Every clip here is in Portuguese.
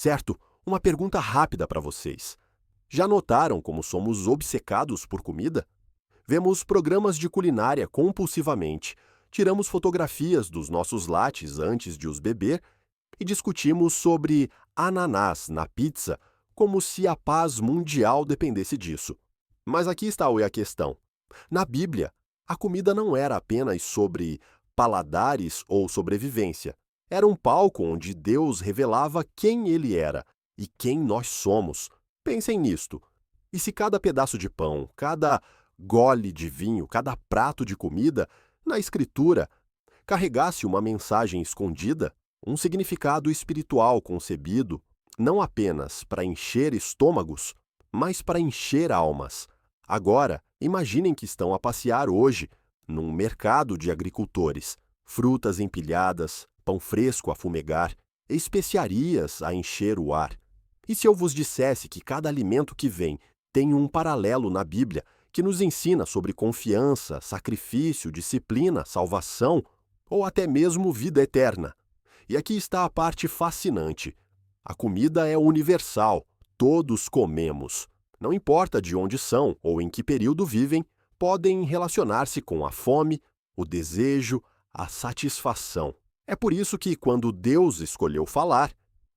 Certo, uma pergunta rápida para vocês. Já notaram como somos obcecados por comida? Vemos programas de culinária compulsivamente, tiramos fotografias dos nossos lates antes de os beber e discutimos sobre ananás na pizza como se a paz mundial dependesse disso. Mas aqui está a questão. Na Bíblia, a comida não era apenas sobre paladares ou sobrevivência. Era um palco onde Deus revelava quem Ele era e quem nós somos. Pensem nisto. E se cada pedaço de pão, cada gole de vinho, cada prato de comida, na Escritura, carregasse uma mensagem escondida, um significado espiritual concebido, não apenas para encher estômagos, mas para encher almas. Agora, imaginem que estão a passear hoje num mercado de agricultores, frutas empilhadas, pão fresco a fumegar, especiarias a encher o ar. E se eu vos dissesse que cada alimento que vem tem um paralelo na Bíblia que nos ensina sobre confiança, sacrifício, disciplina, salvação ou até mesmo vida eterna? E aqui está a parte fascinante. A comida é universal, todos comemos. Não importa de onde são ou em que período vivem, podem relacionar-se com a fome, o desejo, a satisfação. É por isso que, quando Deus escolheu falar,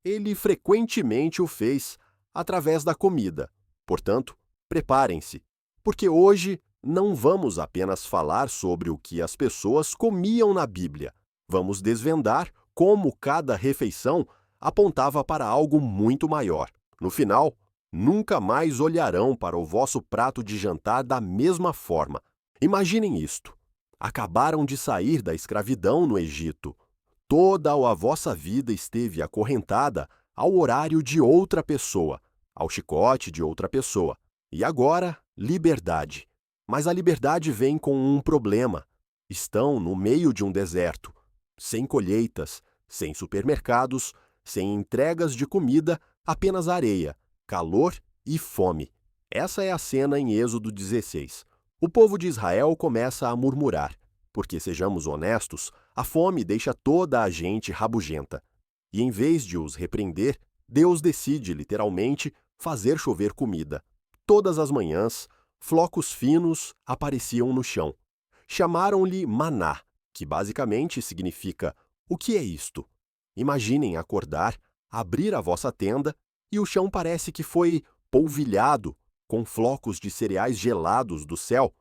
Ele frequentemente o fez através da comida. Portanto, preparem-se, porque hoje não vamos apenas falar sobre o que as pessoas comiam na Bíblia. Vamos desvendar como cada refeição apontava para algo muito maior. No final, nunca mais olharão para o vosso prato de jantar da mesma forma. Imaginem isto. Acabaram de sair da escravidão no Egito. Toda a vossa vida esteve acorrentada ao horário de outra pessoa, ao chicote de outra pessoa. E agora, liberdade. Mas a liberdade vem com um problema. Estão no meio de um deserto, sem colheitas, sem supermercados, sem entregas de comida, apenas areia, calor e fome. Essa é a cena em Êxodo 16. O povo de Israel começa a murmurar, porque, sejamos honestos, a fome deixa toda a gente rabugenta. E em vez de os repreender, Deus decide, literalmente, fazer chover comida. Todas as manhãs, flocos finos apareciam no chão. Chamaram-lhe maná, que basicamente significa: o que é isto? Imaginem acordar, abrir a vossa tenda e o chão parece que foi polvilhado com flocos de cereais gelados do céu.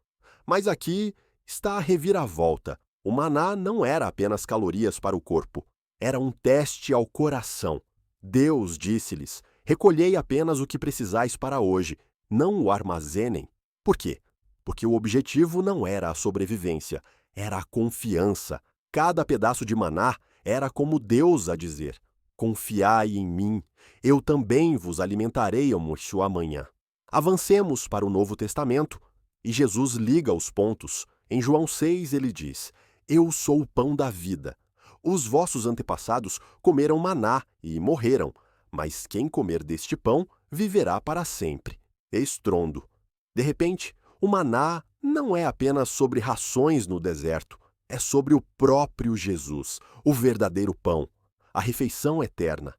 Mas aqui está a reviravolta. O maná não era apenas calorias para o corpo, era um teste ao coração. Deus disse-lhes: recolhei apenas o que precisais para hoje, não o armazenem. Por quê? Porque o objetivo não era a sobrevivência, era a confiança. Cada pedaço de maná era como Deus a dizer: confiai em mim, eu também vos alimentarei almoço amanhã. Avancemos para o Novo Testamento e Jesus liga os pontos. Em João 6 ele diz: eu sou o pão da vida. Os vossos antepassados comeram maná e morreram, mas quem comer deste pão viverá para sempre. Estrondo. De repente, o maná não é apenas sobre rações no deserto, é sobre o próprio Jesus, o verdadeiro pão, a refeição eterna.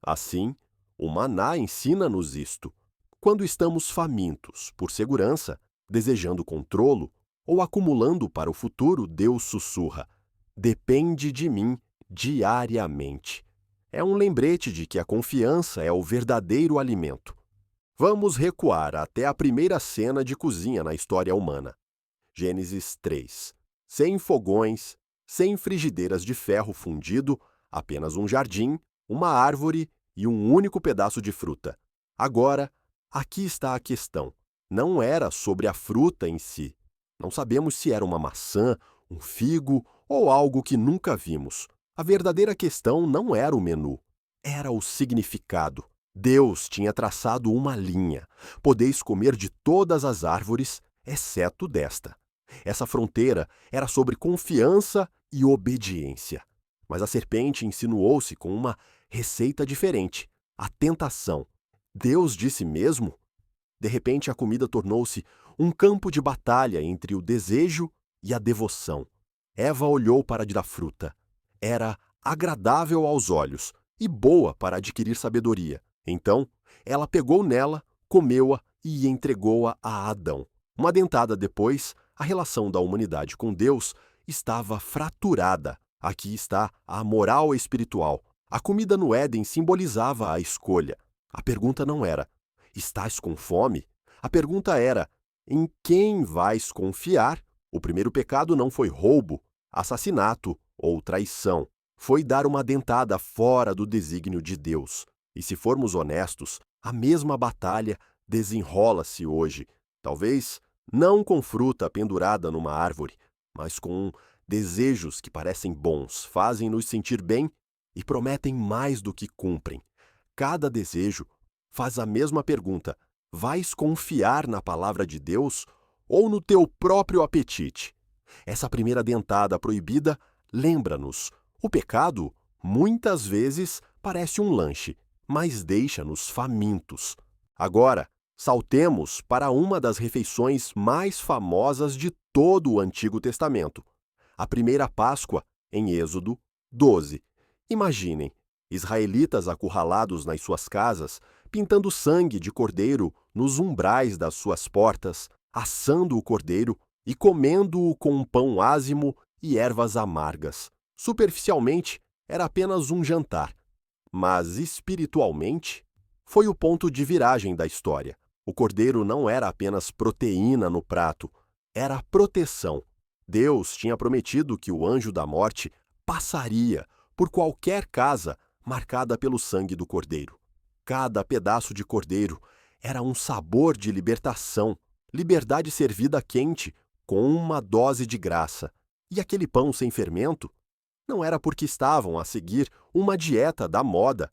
Assim, o maná ensina-nos isto. Quando estamos famintos, por segurança, desejando controlo ou acumulando para o futuro, Deus sussurra: depende de mim diariamente. É um lembrete de que a confiança é o verdadeiro alimento. Vamos recuar até a primeira cena de cozinha na história humana. Gênesis 3. Sem fogões, sem frigideiras de ferro fundido, apenas um jardim, uma árvore e um único pedaço de fruta. Agora, aqui está a questão. Não era sobre a fruta em si. Não sabemos se era uma maçã, um figo ou algo que nunca vimos. A verdadeira questão não era o menu, era o significado. Deus tinha traçado uma linha. Podeis comer de todas as árvores, exceto desta. Essa fronteira era sobre confiança e obediência. Mas a serpente insinuou-se com uma receita diferente, a tentação. Deus disse mesmo? De repente, a comida tornou-se um campo de batalha entre o desejo e a devoção. Eva olhou para a fruta. Era agradável aos olhos, e boa para adquirir sabedoria. Então, ela pegou nela, comeu-a e entregou-a a Adão. Uma dentada depois, a relação da humanidade com Deus estava fraturada. Aqui está a moral espiritual. A comida no Éden simbolizava a escolha. A pergunta não era: estás com fome? A pergunta era: em quem vais confiar? O primeiro pecado não foi roubo, assassinato ou traição. Foi dar uma dentada fora do desígnio de Deus. E se formos honestos, a mesma batalha desenrola-se hoje. Talvez não com fruta pendurada numa árvore, mas com desejos que parecem bons, fazem-nos sentir bem e prometem mais do que cumprem. Cada desejo faz a mesma pergunta: vais confiar na palavra de Deus ou no teu próprio apetite? Essa primeira dentada proibida lembra-nos: o pecado, muitas vezes, parece um lanche, mas deixa-nos famintos. Agora, saltemos para uma das refeições mais famosas de todo o Antigo Testamento, a primeira Páscoa, em Êxodo 12. Imaginem, israelitas acurralados nas suas casas, pintando sangue de cordeiro nos umbrais das suas portas, assando o cordeiro e comendo-o com um pão ázimo e ervas amargas. Superficialmente, era apenas um jantar, mas espiritualmente, foi o ponto de viragem da história. O cordeiro não era apenas proteína no prato, era proteção. Deus tinha prometido que o anjo da morte passaria por qualquer casa marcada pelo sangue do cordeiro. Cada pedaço de cordeiro era um sabor de libertação, liberdade servida quente, com uma dose de graça. E aquele pão sem fermento não era porque estavam a seguir uma dieta da moda,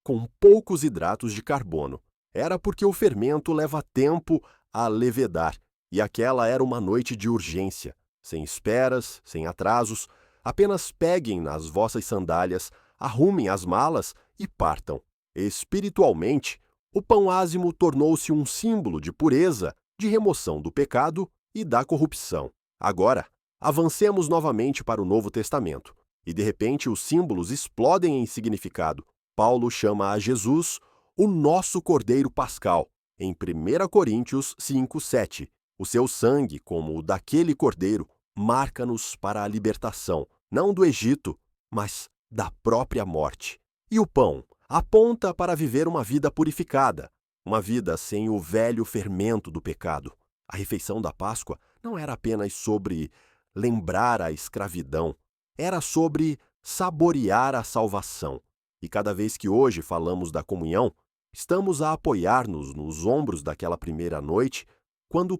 com poucos hidratos de carbono. Era porque o fermento leva tempo a levedar, e aquela era uma noite de urgência. Sem esperas, sem atrasos, apenas peguem nas vossas sandálias, arrumem as malas e partam. Espiritualmente, o pão ázimo tornou-se um símbolo de pureza, de remoção do pecado e da corrupção. Agora, avancemos novamente para o Novo Testamento. E de repente os símbolos explodem em significado. Paulo chama a Jesus o nosso Cordeiro Pascal, em 1 Coríntios 5:7. O seu sangue, como o daquele cordeiro, marca-nos para a libertação, não do Egito, mas da própria morte. E o pão aponta para viver uma vida purificada, uma vida sem o velho fermento do pecado. A refeição da Páscoa não era apenas sobre lembrar a escravidão, era sobre saborear a salvação. E cada vez que hoje falamos da comunhão, estamos a apoiar-nos nos ombros daquela primeira noite, quando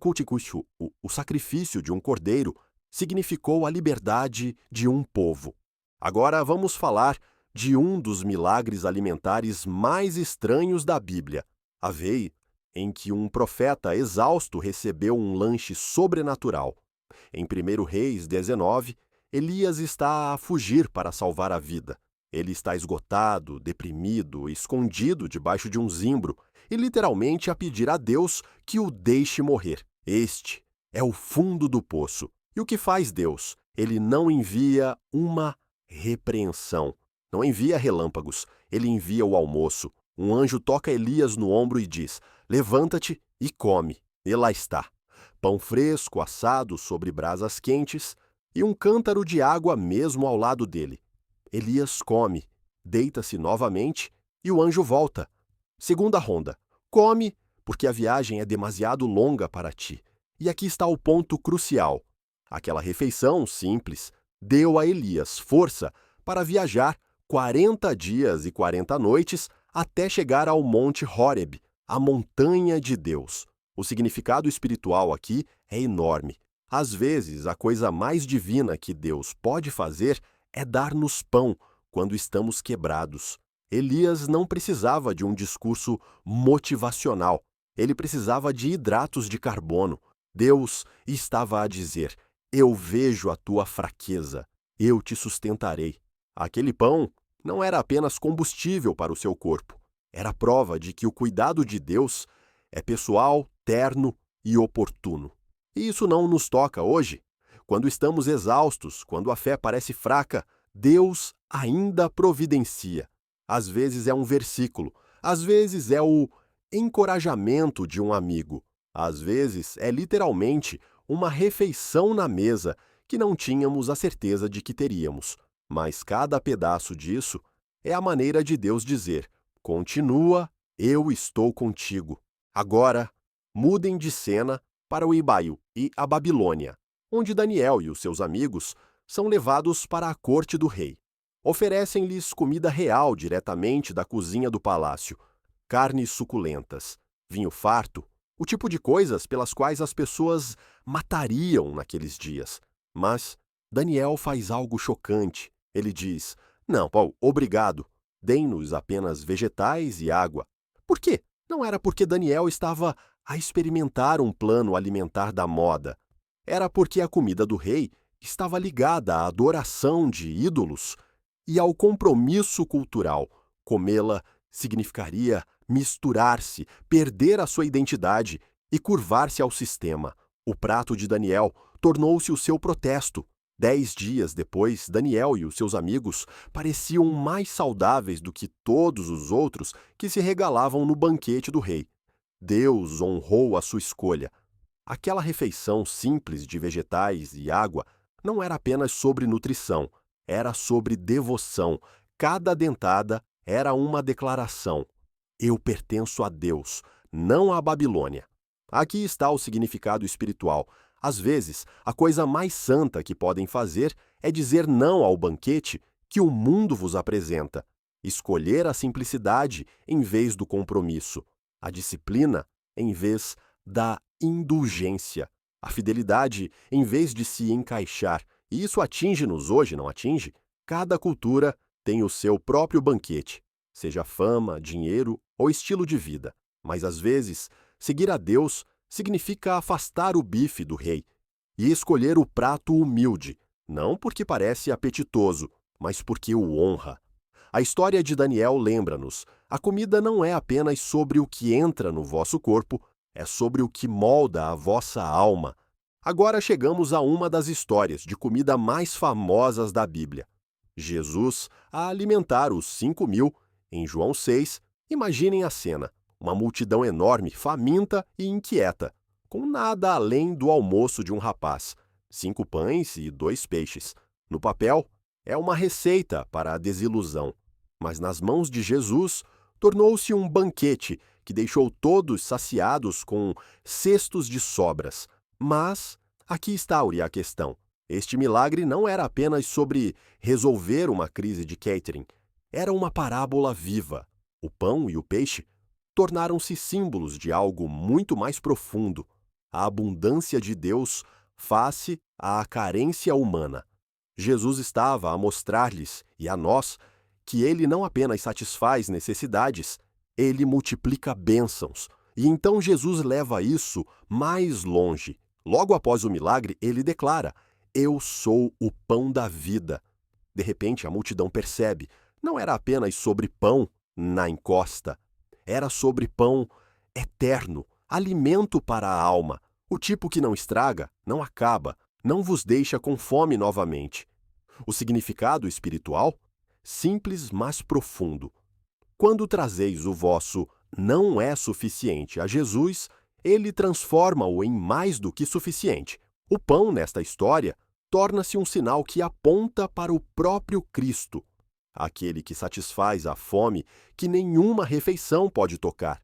o sacrifício de um cordeiro significou a liberdade de um povo. Agora vamos falar de um dos milagres alimentares mais estranhos da Bíblia, a vez em que um profeta exausto recebeu um lanche sobrenatural. Em 1 Reis 19, Elias está a fugir para salvar a vida. Ele está esgotado, deprimido, escondido debaixo de um zimbro e literalmente a pedir a Deus que o deixe morrer. Este é o fundo do poço. E o que faz Deus? Ele não envia uma repreensão, não envia relâmpagos, ele envia o almoço. Um anjo toca Elias no ombro e diz: levanta-te e come. E lá está. Pão fresco, assado sobre brasas quentes, e um cântaro de água mesmo ao lado dele. Elias come, deita-se novamente e o anjo volta. Segunda ronda. Come, porque a viagem é demasiado longa para ti. E aqui está o ponto crucial. Aquela refeição simples deu a Elias força para viajar 40 dias e 40 noites até chegar ao Monte Horeb, a montanha de Deus. O significado espiritual aqui é enorme. Às vezes, a coisa mais divina que Deus pode fazer é dar-nos pão quando estamos quebrados. Elias não precisava de um discurso motivacional. Ele precisava de hidratos de carbono. Deus estava a dizer: eu vejo a tua fraqueza, eu te sustentarei. Aquele pão não era apenas combustível para o seu corpo. Era prova de que o cuidado de Deus é pessoal, terno e oportuno. E isso não nos toca hoje. Quando estamos exaustos, quando a fé parece fraca, Deus ainda providencia. às vezes é um versículo, às vezes é o encorajamento de um amigo, às vezes é literalmente uma refeição na mesa que não tínhamos a certeza de que teríamos. Mas cada pedaço disso é a maneira de Deus dizer: continua, eu estou contigo. Agora, mudem de cena para o Ibaio e a Babilônia, onde Daniel e os seus amigos são levados para a corte do rei. Oferecem-lhes comida real diretamente da cozinha do palácio, carnes suculentas, vinho farto, o tipo de coisas pelas quais as pessoas matariam naqueles dias. Mas Daniel faz algo chocante. Ele diz: não, Paulo, obrigado. Deem-nos apenas vegetais e água. Por quê? Não era porque Daniel estava a experimentar um plano alimentar da moda. Era porque a comida do rei estava ligada à adoração de ídolos e ao compromisso cultural. Comê-la significaria misturar-se, perder a sua identidade e curvar-se ao sistema. O prato de Daniel tornou-se o seu protesto. 10 dias depois, Daniel e os seus amigos pareciam mais saudáveis do que todos os outros que se regalavam no banquete do rei. Deus honrou a sua escolha. Aquela refeição simples de vegetais e água não era apenas sobre nutrição, era sobre devoção. Cada dentada era uma declaração: eu pertenço a Deus, não à Babilônia. Aqui está o significado espiritual. Às vezes, a coisa mais santa que podem fazer é dizer não ao banquete que o mundo vos apresenta, escolher a simplicidade em vez do compromisso, a disciplina em vez da indulgência, a fidelidade em vez de se encaixar. E isso atinge-nos hoje, não atinge? Cada cultura tem o seu próprio banquete, seja fama, dinheiro ou estilo de vida. Mas às vezes, seguir a Deus significa afastar o bife do rei e escolher o prato humilde, não porque parece apetitoso, mas porque o honra. A história de Daniel lembra-nos: a comida não é apenas sobre o que entra no vosso corpo, é sobre o que molda a vossa alma. Agora chegamos a uma das histórias de comida mais famosas da Bíblia. Jesus a alimentar os 5.000, em João 6, imaginem a cena. Uma multidão enorme, faminta e inquieta, com nada além do almoço de um rapaz: 5 pães e 2 peixes. No papel, é uma receita para a desilusão. Mas nas mãos de Jesus, tornou-se um banquete que deixou todos saciados com cestos de sobras. Mas aqui está a questão. Este milagre não era apenas sobre resolver uma crise de catering. Era uma parábola viva. O pão e o peixe tornaram-se símbolos de algo muito mais profundo: a abundância de Deus face à carência humana. Jesus estava a mostrar-lhes, e a nós, que ele não apenas satisfaz necessidades, ele multiplica bênçãos. E então Jesus leva isso mais longe. Logo após o milagre, ele declara: eu sou o pão da vida. De repente, a multidão percebe: não era apenas sobre pão na encosta. Era sobre pão eterno, alimento para a alma, o tipo que não estraga, não acaba, não vos deixa com fome novamente. O significado espiritual? Simples, mas profundo. Quando trazeis o vosso não é suficiente a Jesus, ele transforma-o em mais do que suficiente. O pão, nesta história, torna-se um sinal que aponta para o próprio Cristo, aquele que satisfaz a fome que nenhuma refeição pode tocar.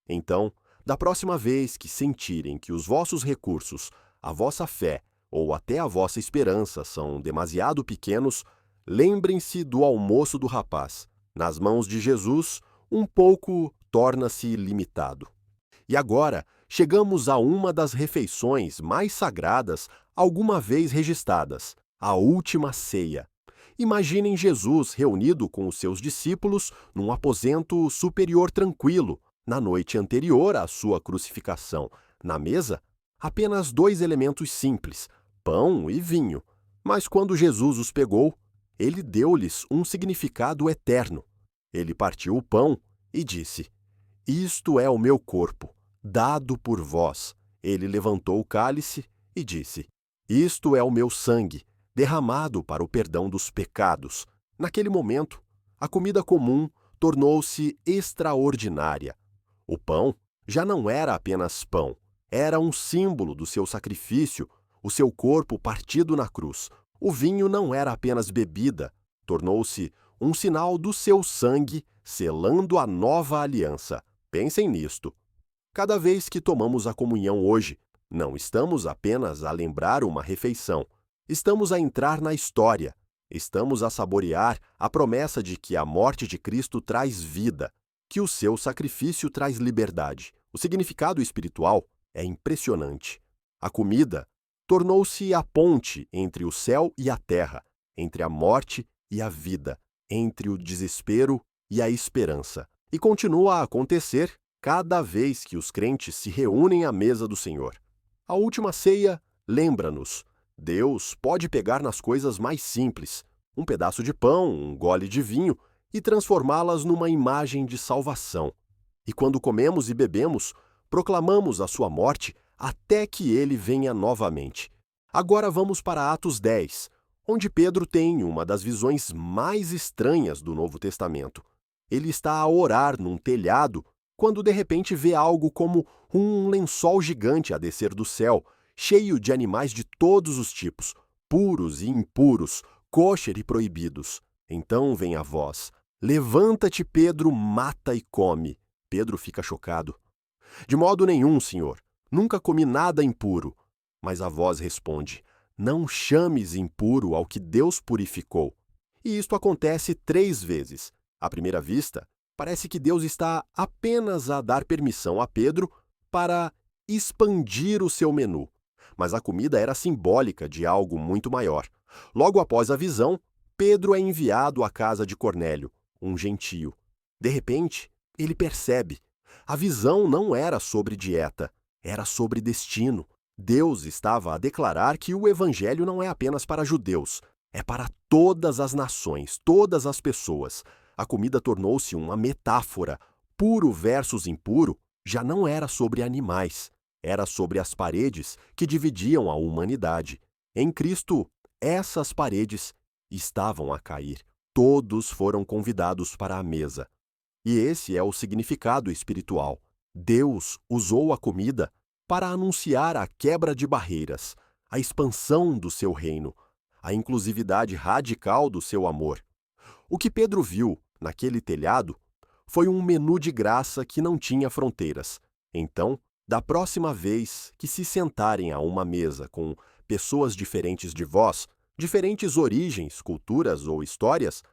Então, da próxima vez que sentirem que os vossos recursos, a vossa fé ou até a vossa esperança são demasiado pequenos, lembrem-se do almoço do rapaz. Nas mãos de Jesus, um pouco torna-se limitado. E agora, chegamos a uma das refeições mais sagradas alguma vez registradas, a última ceia. Imaginem Jesus reunido com os seus discípulos num aposento superior tranquilo, na noite anterior à sua crucificação. Na mesa, apenas 2 elementos simples: pão e vinho. Mas quando Jesus os pegou, ele deu-lhes um significado eterno. Ele partiu o pão e disse: isto é o meu corpo, dado por vós. Ele levantou o cálice e disse: isto é o meu sangue, derramado para o perdão dos pecados. Naquele momento, a comida comum tornou-se extraordinária. O pão já não era apenas pão, era um símbolo do seu sacrifício, o seu corpo partido na cruz. O vinho não era apenas bebida, tornou-se um sinal do seu sangue, selando a nova aliança. Pensem nisto. Cada vez que tomamos a comunhão hoje, não estamos apenas a lembrar uma refeição, estamos a entrar na história, estamos a saborear a promessa de que a morte de Cristo traz vida, que o seu sacrifício traz liberdade. O significado espiritual é impressionante. A comida tornou-se a ponte entre o céu e a terra, entre a morte e a vida, entre o desespero e a esperança. E continua a acontecer cada vez que os crentes se reúnem à mesa do Senhor. A última ceia lembra-nos: Deus pode pegar nas coisas mais simples, um pedaço de pão, um gole de vinho, e transformá-las numa imagem de salvação. E quando comemos e bebemos, proclamamos a sua morte até que ele venha novamente. Agora vamos para Atos 10, onde Pedro tem uma das visões mais estranhas do Novo Testamento. Ele está a orar num telhado quando de repente vê algo como um lençol gigante a descer do céu, cheio de animais de todos os tipos, puros e impuros, kosher e proibidos. Então vem a voz: "Levanta-te, Pedro, mata e come." Pedro fica chocado. "De modo nenhum, Senhor. Nunca comi nada impuro." Mas a voz responde: "Não chames impuro ao que Deus purificou." E isto acontece 3 vezes. À primeira vista, parece que Deus está apenas a dar permissão a Pedro para expandir o seu menu. Mas a comida era simbólica de algo muito maior. Logo após a visão, Pedro é enviado à casa de Cornélio, um gentio. De repente, ele percebe: a visão não era sobre dieta, era sobre destino. Deus estava a declarar que o evangelho não é apenas para judeus, é para todas as nações, todas as pessoas. A comida tornou-se uma metáfora. Puro versus impuro já não era sobre animais, era sobre as paredes que dividiam a humanidade. Em Cristo, essas paredes estavam a cair. Todos foram convidados para a mesa. E esse é o significado espiritual. Deus usou a comida para anunciar a quebra de barreiras, a expansão do seu reino, a inclusividade radical do seu amor. O que Pedro viu naquele telhado foi um menu de graça que não tinha fronteiras. Então, da próxima vez que se sentarem a uma mesa com pessoas diferentes de vós, diferentes origens, culturas ou histórias,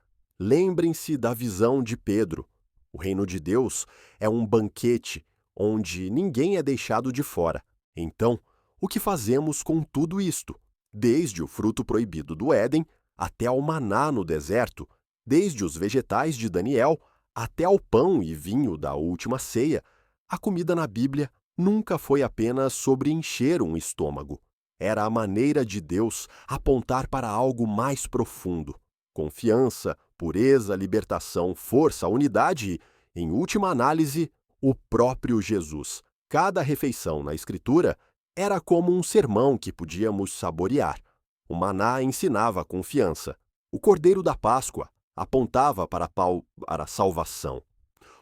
lembrem-se da visão de Pedro. O reino de Deus é um banquete onde ninguém é deixado de fora. Então, o que fazemos com tudo isto? Desde o fruto proibido do Éden até ao maná no deserto, desde os vegetais de Daniel até ao pão e vinho da última ceia, a comida na Bíblia nunca foi apenas sobre encher um estômago. Era a maneira de Deus apontar para algo mais profundo. Confiança, pureza, libertação, força, unidade e, em última análise, o próprio Jesus. Cada refeição na Escritura era como um sermão que podíamos saborear. O maná ensinava a confiança. O cordeiro da Páscoa apontava para a salvação.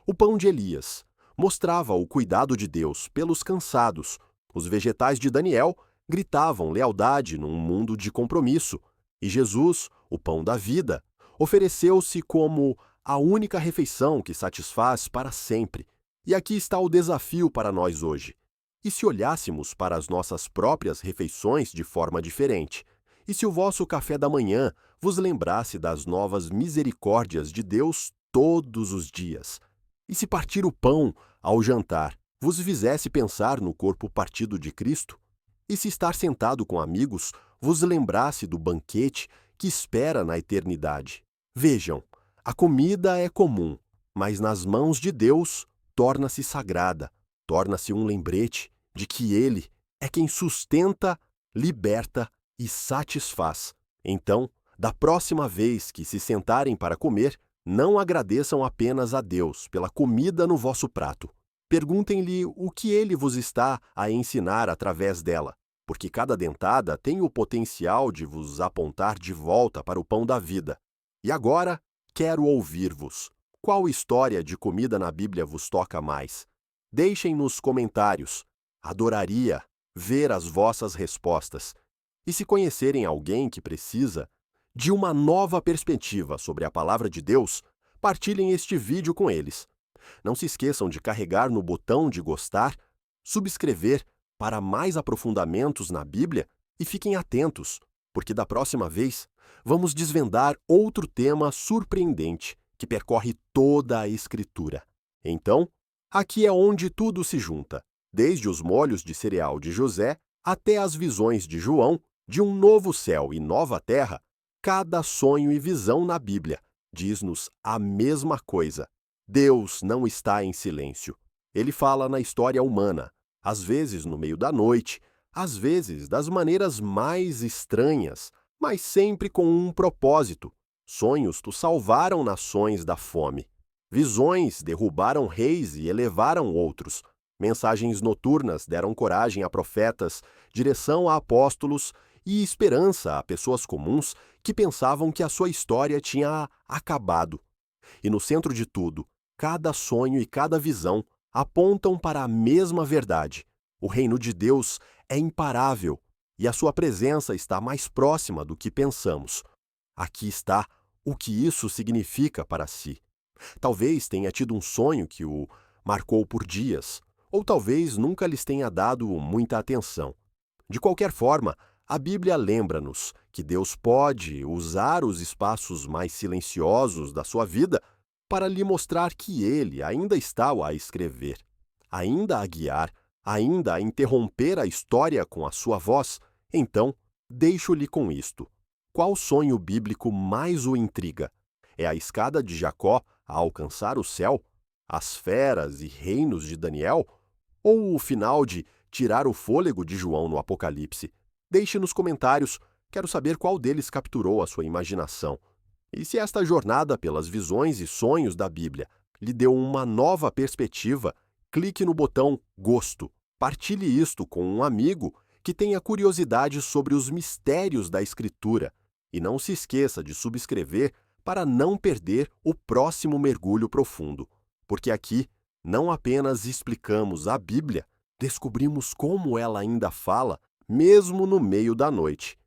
O pão de Elias mostrava o cuidado de Deus pelos cansados. Os vegetais de Daniel gritavam lealdade num mundo de compromisso. E Jesus, o pão da vida, ofereceu-se como a única refeição que satisfaz para sempre. E aqui está o desafio para nós hoje. E se olhássemos para as nossas próprias refeições de forma diferente? E se o vosso café da manhã vos lembrasse das novas misericórdias de Deus todos os dias? E se partir o pão ao jantar vos fizesse pensar no corpo partido de Cristo? E se estar sentado com amigos vos lembrasse do banquete que espera na eternidade? Vejam, a comida é comum, mas nas mãos de Deus torna-se sagrada, torna-se um lembrete de que Ele é quem sustenta, liberta e satisfaz. Então, da próxima vez que se sentarem para comer, não agradeçam apenas a Deus pela comida no vosso prato. Perguntem-lhe o que Ele vos está a ensinar através dela, porque cada dentada tem o potencial de vos apontar de volta para o pão da vida. E agora, quero ouvir-vos. Qual história de comida na Bíblia vos toca mais? Deixem nos comentários. Adoraria ver as vossas respostas. E se conhecerem alguém que precisa de uma nova perspectiva sobre a palavra de Deus, partilhem este vídeo com eles. Não se esqueçam de carregar no botão de gostar, subscrever para mais aprofundamentos na Bíblia e fiquem atentos, porque da próxima vez vamos desvendar outro tema surpreendente que percorre toda a Escritura. Então, aqui é onde tudo se junta, desde os molhos de cereal de José até as visões de João de um novo céu e nova terra. Cada sonho e visão na Bíblia diz-nos a mesma coisa. Deus não está em silêncio. Ele fala na história humana, às vezes no meio da noite, às vezes das maneiras mais estranhas, mas sempre com um propósito. Sonhos tu salvaram nações da fome. Visões derrubaram reis e elevaram outros. Mensagens noturnas deram coragem a profetas, direção a apóstolos e esperança a pessoas comuns que pensavam que a sua história tinha acabado. E no centro de tudo, cada sonho e cada visão apontam para a mesma verdade. O reino de Deus é imparável e a sua presença está mais próxima do que pensamos. Aqui está o que isso significa para si. Talvez tenha tido um sonho que o marcou por dias, ou talvez nunca lhes tenha dado muita atenção. De qualquer forma, a Bíblia lembra-nos que Deus pode usar os espaços mais silenciosos da sua vida para lhe mostrar que Ele ainda está a escrever, ainda a guiar, ainda a interromper a história com a sua voz. Então, deixo-lhe com isto. Qual sonho bíblico mais o intriga? É a escada de Jacó a alcançar o céu? As feras e reinos de Daniel? Ou o final de tirar o fôlego de João no Apocalipse? Deixe nos comentários, quero saber qual deles capturou a sua imaginação. E se esta jornada pelas visões e sonhos da Bíblia lhe deu uma nova perspectiva, clique no botão Gosto. Partilhe isto com um amigo que tenha curiosidade sobre os mistérios da Escritura. E não se esqueça de subscrever para não perder o próximo mergulho profundo. Porque aqui não apenas explicamos a Bíblia, descobrimos como ela ainda fala, mesmo no meio da noite.